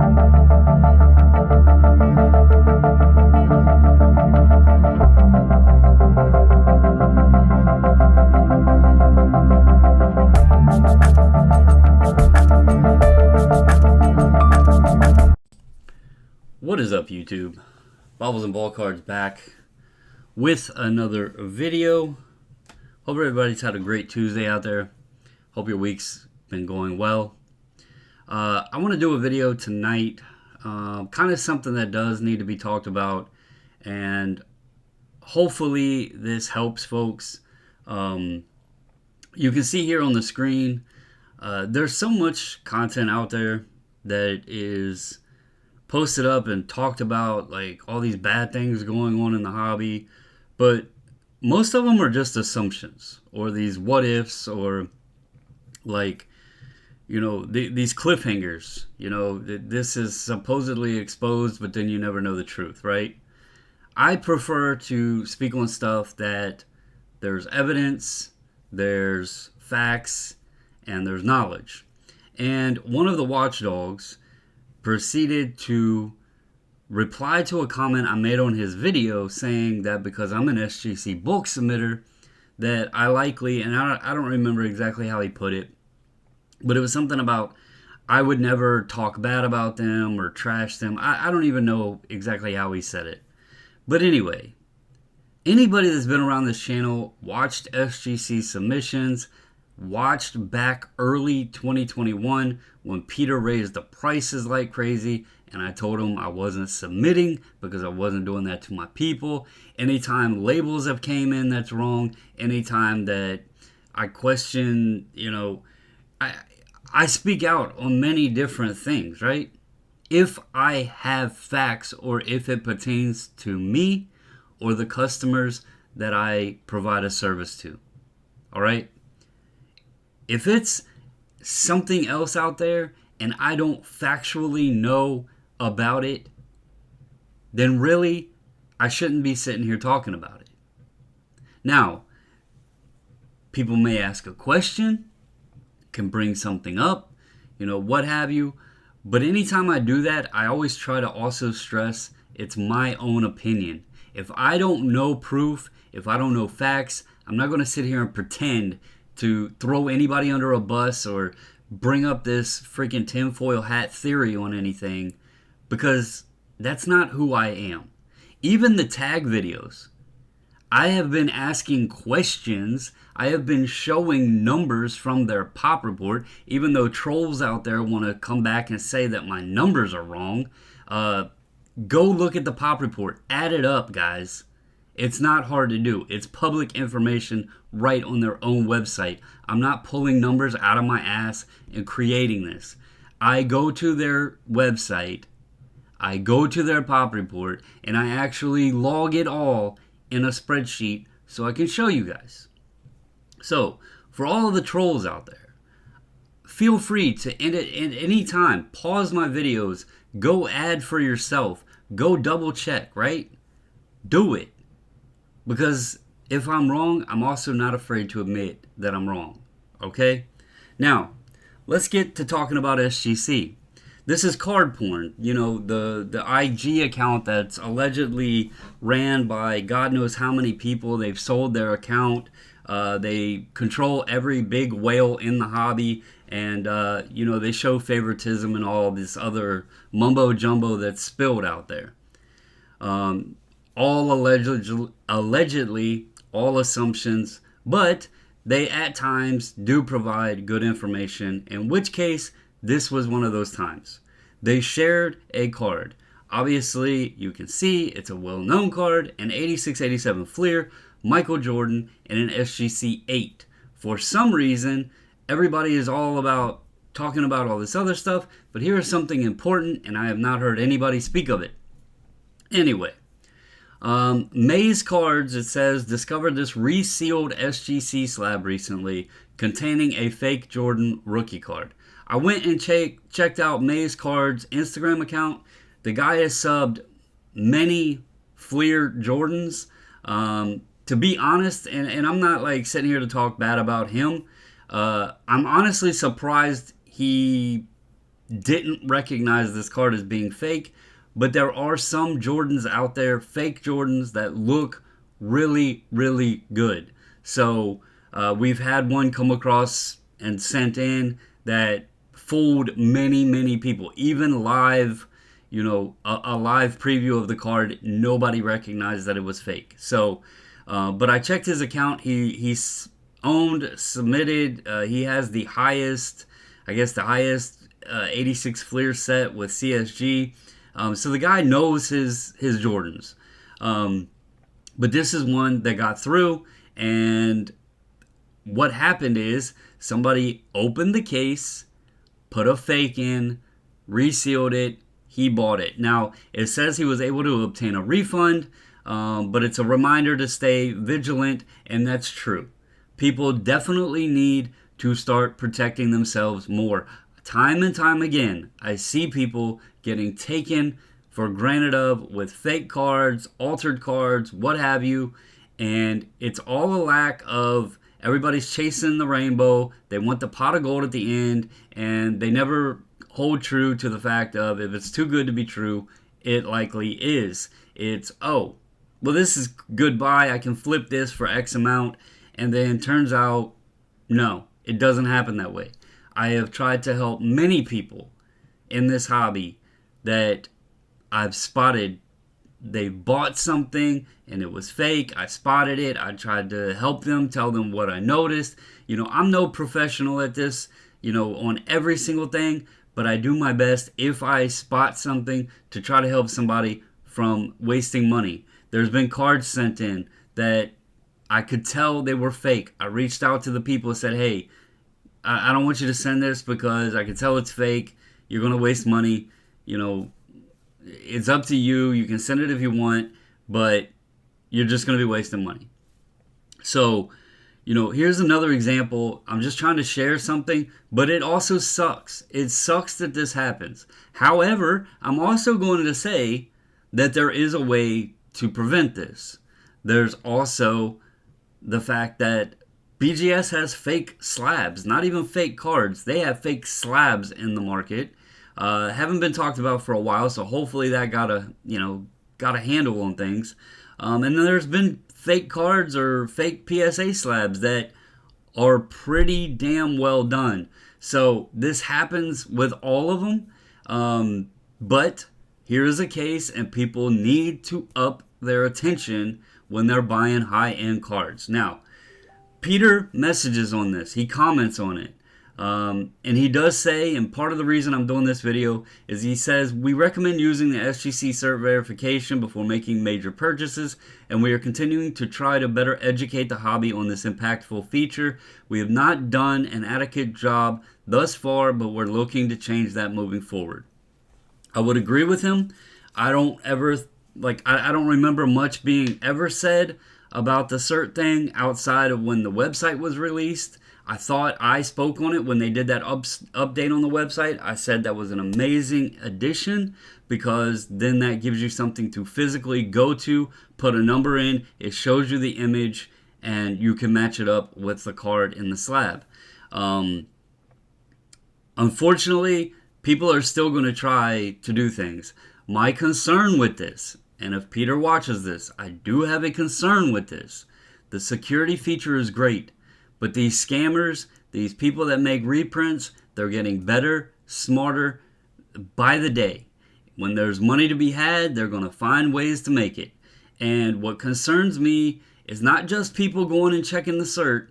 What is up, YouTube? Bobbles and Ball Cards back with another video. Hope everybody's had a great Tuesday out there. Hope your week's been going well. I want to do a video tonight, kind of something that does need to be talked about, and hopefully this helps folks. You can see here on the screen, there's so much content out there that is posted up and talked about, like all these bad things going on in the hobby, but most of them are just assumptions or these what ifs, or like, you know, these cliffhangers. You know, this is supposedly exposed, but then you never know the truth, right? I prefer to speak on stuff that there's evidence, there's facts, and there's knowledge. And one of the watchdogs proceeded to reply to a comment I made on his video saying that because I'm an SGC bulk submitter, that I likely, and I don't remember exactly how he put it, but it was something about I would never talk bad about them or trash them. I don't even know exactly how he said it. But anyway, anybody that's been around this channel, watched SGC submissions, watched back early 2021 when Peter raised the prices like crazy, and I told him I wasn't submitting because I wasn't doing that to my people. Anytime labels have came in that's wrong, anytime that I question, you know, I speak out on many different things, right? If I have facts, or if it pertains to me or the customers that I provide a service to. All right? If it's something else out there and I don't factually know about it, then really I shouldn't be sitting here talking about it. Now, people may ask a question, can bring something up, you know, what have you. But anytime I do that, I always try to also stress it's my own opinion. If I don't know proof, if I don't know facts, I'm not going to sit here and pretend to throw anybody under a bus or bring up this freaking tinfoil hat theory on anything, because that's not who I am. Even the tag videos, I have been asking questions. I have been showing numbers from their pop report, even though trolls out there want to come back and say that my numbers are wrong. Go look at the pop report. Add it up, guys. It's not hard to do. It's public information right on their own website. I'm not pulling numbers out of my ass and creating this. I go to their website, I go to their pop report, and I actually log it all in a spreadsheet so I can show you guys. So, for all of the trolls out there, feel free to end it at any time. Pause my videos. Go ad for yourself. Go double check, right? Do it. Because if I'm wrong, I'm also not afraid to admit that I'm wrong. Okay? Now, let's get to talking about SGC. This is Cardporn, you know, the IG account that's allegedly ran by God knows how many people. They've sold their account. They control every big whale in the hobby. And, you know, they show favoritism and all this other mumbo-jumbo that's spilled out there. All allegedly, all assumptions, but they at times do provide good information, in which case this was one of those times. They shared a card. Obviously, you can see it's a well-known card, an 86-87 Fleer, Michael Jordan, and an SGC 8. For some reason, everybody is all about talking about all this other stuff, but here is something important, and I have not heard anybody speak of it. Anyway, Maze Cards, it says, discovered this resealed SGC slab recently containing a fake Jordan rookie card. I went and checked out Maze Cards' Instagram account. The guy has subbed many Fleer Jordans. To be honest, and I'm not like sitting here to talk bad about him, I'm honestly surprised he didn't recognize this card as being fake, but there are some Jordans out there, fake Jordans, that look really, really good. So we've had one come across and sent in that fooled many, many people. Even live, a live preview of the card, nobody recognized that it was fake. So, but I checked his account. He's owned, submitted. He has the highest, 86 Fleer set with CSG. So the guy knows his Jordans. But this is one that got through, and what happened is somebody opened the case, put a fake in, resealed it, he bought it. Now, it says he was able to obtain a refund, but it's a reminder to stay vigilant, and that's true. People definitely need to start protecting themselves more. Time and time again, I see people getting taken for granted of with fake cards, altered cards, what have you, and it's all a lack of everybody's chasing the rainbow. They want the pot of gold at the end, and they never hold true to the fact of if it's too good to be true, it likely is. It's, oh, well, this is goodbye. I can flip this for X amount, and then turns out, no, it doesn't happen that way. I have tried to help many people in this hobby that I've spotted. They bought something and it was fake. I spotted it. I tried to help them, tell them what I noticed. I'm no professional at this, on every single thing, but I do my best if I spot something to try to help somebody from wasting money. There's been cards sent in that I could tell they were fake. I reached out to the people and said, hey, I don't want you to send this because I can tell it's fake. You're going to waste money. It's up to you. You can send it if you want, but you're just going to be wasting money. So, here's another example. I'm just trying to share something, but it also sucks. It sucks that this happens. However, I'm also going to say that there is a way to prevent this. There's also the fact that BGS has fake slabs, not even fake cards. They have fake slabs in the market. Haven't been talked about for a while, so hopefully that got a handle on things. And then there's been fake cards or fake PSA slabs that are pretty damn well done. So this happens with all of them. But here is a case, and people need to up their attention when they're buying high-end cards. Now, Peter messages on this. He comments on it. And he does say, and part of the reason I'm doing this video is he says, we recommend using the SGC cert verification before making major purchases, and we are continuing to try to better educate the hobby on this impactful feature. We have not done an adequate job thus far, but we're looking to change that moving forward. I would agree with him. I don't remember much being ever said about the cert thing outside of when the website was released. I thought I spoke on it when they did that update on the website. I said that was an amazing addition because then that gives you something to physically go to, put a number in, it shows you the image, and you can match it up with the card in the slab. Unfortunately, people are still going to try to do things. My concern with this, and if Peter watches this, I do have a concern with this. The security feature is great, but these scammers, these people that make reprints, they're getting better, smarter by the day. When there's money to be had, they're going to find ways to make it. And what concerns me is not just people going and checking the cert,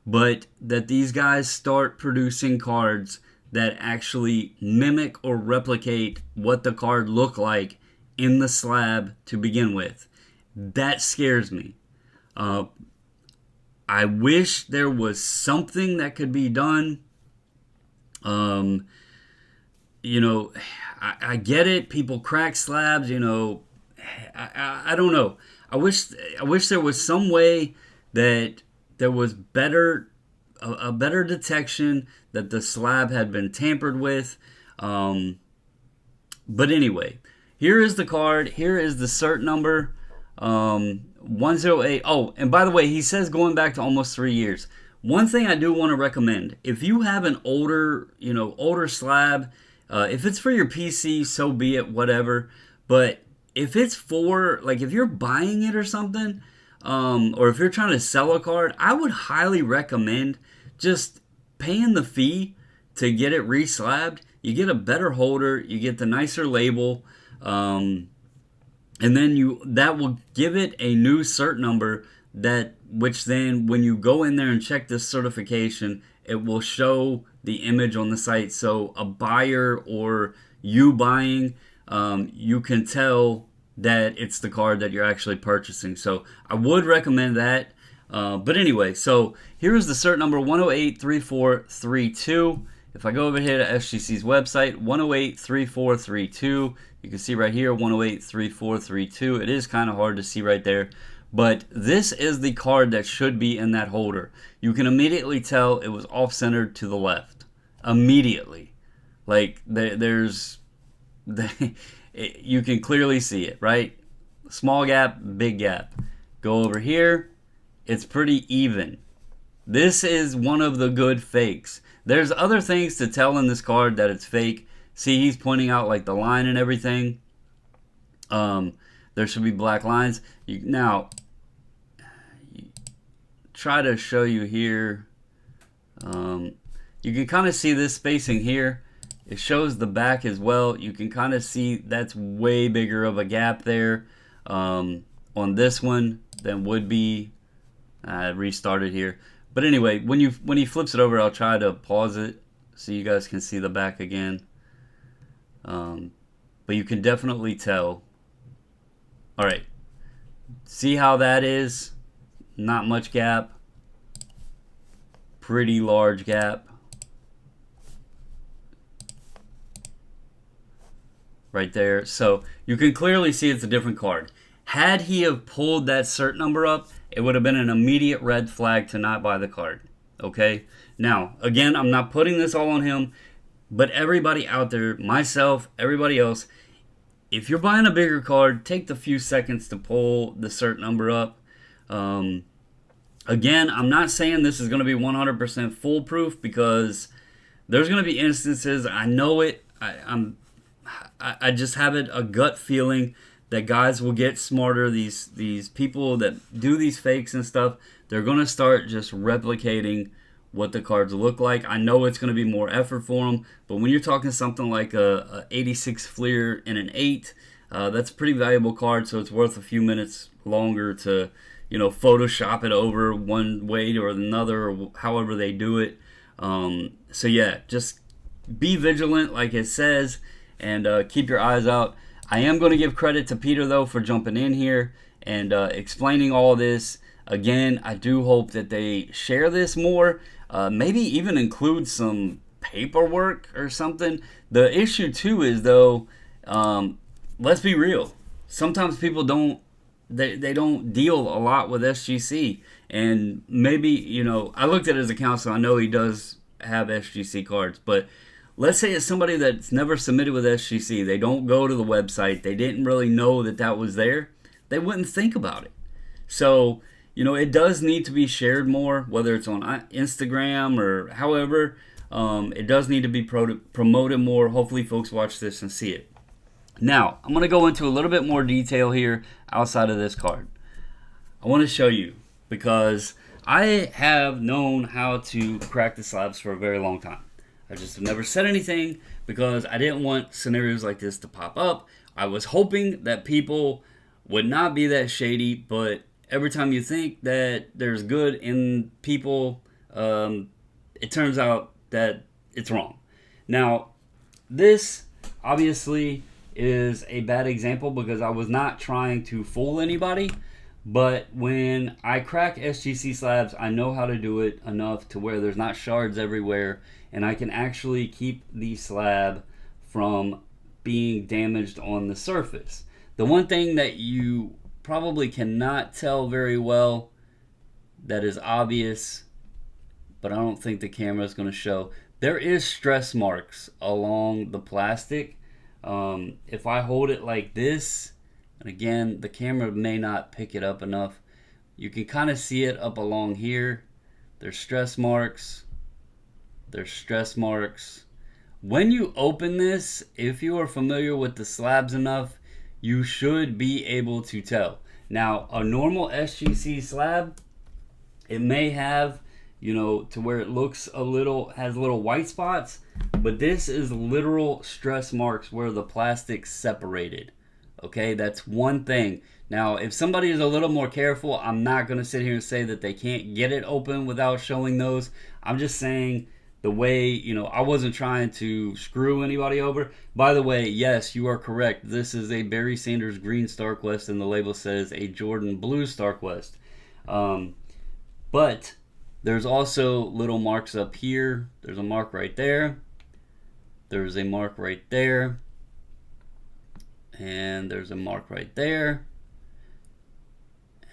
but that these guys start producing cards that actually mimic or replicate what the card looked like in the slab to begin with. That scares me. I wish there was something that could be done. I get it. People crack slabs, I don't know. I wish there was some way that there was a better detection that the slab had been tampered with. But anyway, here is the card. Here is the cert number. 108. Oh, and by the way, he says going back to almost 3 years. One thing I do want to recommend, if you have an older slab, If it's for your PC, so be it, whatever. But if it's for, like, if you're buying it or something, or if you're trying to sell a card, I would highly recommend just paying the fee to get it reslabbed. You get a better holder, you get the nicer label, and then that will give it a new cert number, which then when you go in there and check this certification, it will show the image on the site. So a buyer or you buying, you can tell that it's the card that you're actually purchasing. So I would recommend that. But anyway, so here's the cert number 1083432. If I go over here to SGC's website, 1083432, you can see right here 1083432. It is kind of hard to see right there, but this is the card that should be in that holder. You can immediately tell it was off-centered to the left. Immediately. Like, you can clearly see it, right? Small gap, big gap. Go over here, it's pretty even. This is one of the good fakes. There's other things to tell in this card that it's fake. See, he's pointing out like the line and everything. There should be black lines. Try to show you here. You can kind of see this spacing here. It shows the back as well. You can kind of see that's way bigger of a gap there on this one than would be. I restarted here. But anyway, when he flips it over, I'll try to pause it so you guys can see the back again. But you can definitely tell. All right. See how that is? Not much gap. Pretty large gap. Right there. So you can clearly see it's a different card. Had he have pulled that cert number up, it would have been an immediate red flag to not buy the card. Okay? Now, again, I'm not putting this all on him, but everybody out there, myself, everybody else, if you're buying a bigger card, take the few seconds to pull the cert number up. Again, I'm not saying this is going to be 100% foolproof, because there's going to be instances, I know it, I just have a gut feeling that guys will get smarter. These people that do these fakes and stuff, they're going to start just replicating what the cards look like. I know it's going to be more effort for them, but when you're talking something like a 86 Fleer and an 8, that's a pretty valuable card, so it's worth a few minutes longer to, Photoshop it over one way or another, or however they do it. So yeah, just be vigilant, like it says, and keep your eyes out. I am going to give credit to Peter, though, for jumping in here and explaining all this. Again, I do hope that they share this more. Maybe even include some paperwork or something. The issue, too, is, though, let's be real. Sometimes people don't deal a lot with SGC. And maybe, I looked at his account, so I know he does have SGC cards. But let's say it's somebody that's never submitted with SGC. They don't go to the website. They didn't really know that was there. They wouldn't think about it. So, it does need to be shared more, whether it's on Instagram or however. It does need to be promoted more. Hopefully folks watch this and see it. Now, I'm going to go into a little bit more detail here outside of this card. I want to show you, because I have known how to crack the slabs for a very long time. I just have never said anything because I didn't want scenarios like this to pop up. I was hoping that people would not be that shady, but every time you think that there's good in people, it turns out that it's wrong. Now, this obviously is a bad example because I was not trying to fool anybody, but when I crack SGC slabs, I know how to do it enough to where there's not shards everywhere, and I can actually keep the slab from being damaged on the surface. The one thing that you probably cannot tell very well that is obvious, but I don't think the camera is going to show, there is stress marks along the plastic. If I hold it like this, and again, the camera may not pick it up enough, you can kind of see it up along here. There's stress marks. There's stress marks When you open this, if you are familiar with the slabs enough, you should be able to tell. Now, a normal SGC slab, it may have, you know, to where it looks a little, has little white spots, but this is literal stress marks where the plastic separated. Okay, that's one thing. Now, if somebody is a little more careful, I'm not going to sit here and say that they can't get it open without showing those. I'm just saying the way, you know, I wasn't trying to screw anybody over. By the way, yes, you are correct. This is a Barry Sanders green Starquest, and the label says a Jordan blue Starquest. But there's also little marks up here. There's a mark right there. There's a mark right there. And there's a mark right there.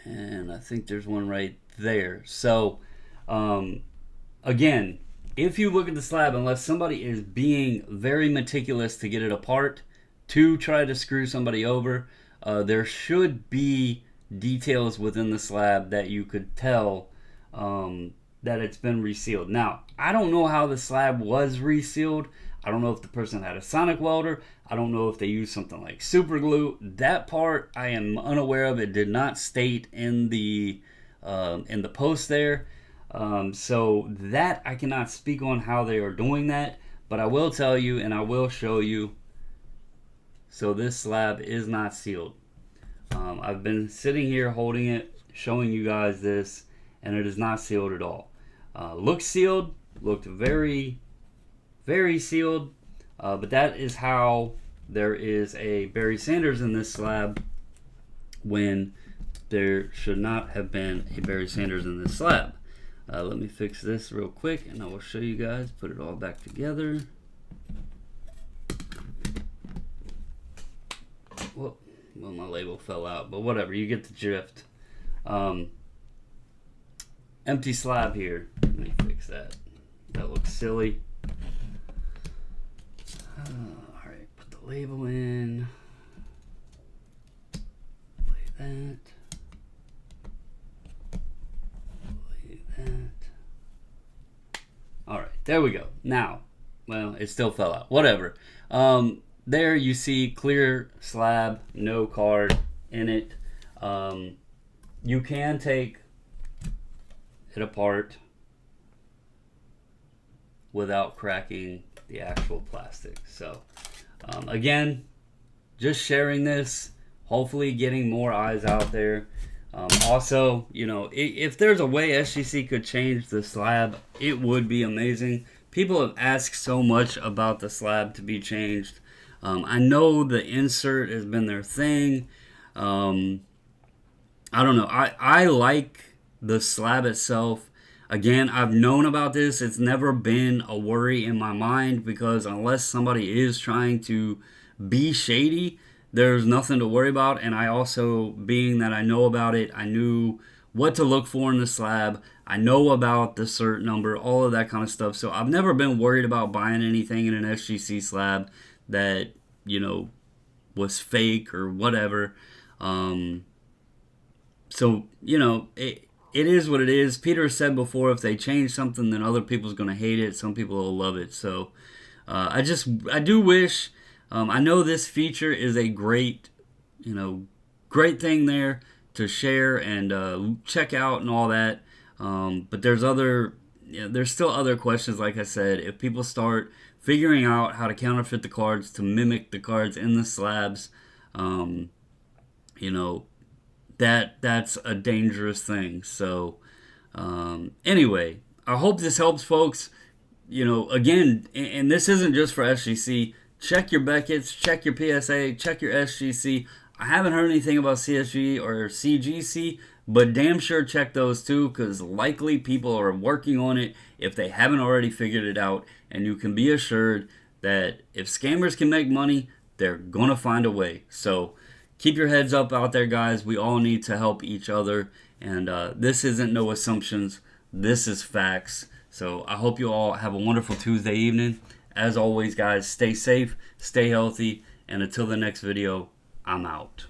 And I think there's one right there. So, again, if you look at the slab, unless somebody is being very meticulous to get it apart, to try to screw somebody over, there should be details within the slab that you could tell that it's been resealed. Now, I don't know how the slab was resealed. I don't know if the person had a sonic welder. I don't know if they used something like super glue. That part I am unaware of. It did not state in the post there. So that I cannot speak on how they are doing that. But I will tell you and I will show you. So this slab is not sealed. I've been sitting here holding it, showing you guys this, and it is not sealed at all. Looked sealed, looked very, very sealed, but that is how there is a Barry Sanders in this slab when there should not have been a Barry Sanders in this slab. Let me fix this real quick and I will show you guys, put it all back together. Whoa, well, my label fell out, but whatever, you get the drift. Empty slab here. Let me fix that. That looks silly. Alright, put the label in. Lay that. Lay that. Alright, there we go. Now, well, it still fell out. Whatever. There you see clear slab, no card in it. You can take it apart without cracking the actual plastic. So again, just sharing this, hopefully getting more eyes out there. Also, you know, if there's a way SGC could change the slab, it would be amazing. People have asked so much about the slab to be changed. I know the insert has been their thing. I don't know. I like the slab itself. Again, I've known about this. It's never been a worry in my mind because unless somebody is trying to be shady, there's nothing to worry about. And I also, being that I know about it, I knew what to look for in the slab. I know about the cert number, all of that kind of stuff. So I've never been worried about buying anything in an SGC slab that, you know, was fake or whatever. So, you know, it is what it is. Peter said before, if they change something, then other people's going to hate it. Some people will love it. So I do wish, I know this feature is a great, you know, great thing there to share and check out and all that. But there's still other questions. Like I said, if people start figuring out how to counterfeit the cards to mimic the cards in the slabs, you know, that's a dangerous thing. So anyway, I hope this helps, folks. You know, again, and this isn't just for SGC. Check your Beckett's, check your PSA, check your SGC. I haven't heard anything about CSG or CGC, but damn sure check those too, because likely people are working on it if they haven't already figured it out. And you can be assured that if scammers can make money, they're going to find a way. So keep your heads up out there, guys. We all need to help each other. And this isn't no assumptions. This is facts. So I hope you all have a wonderful Tuesday evening. As always, guys, stay safe, stay healthy. And until the next video, I'm out.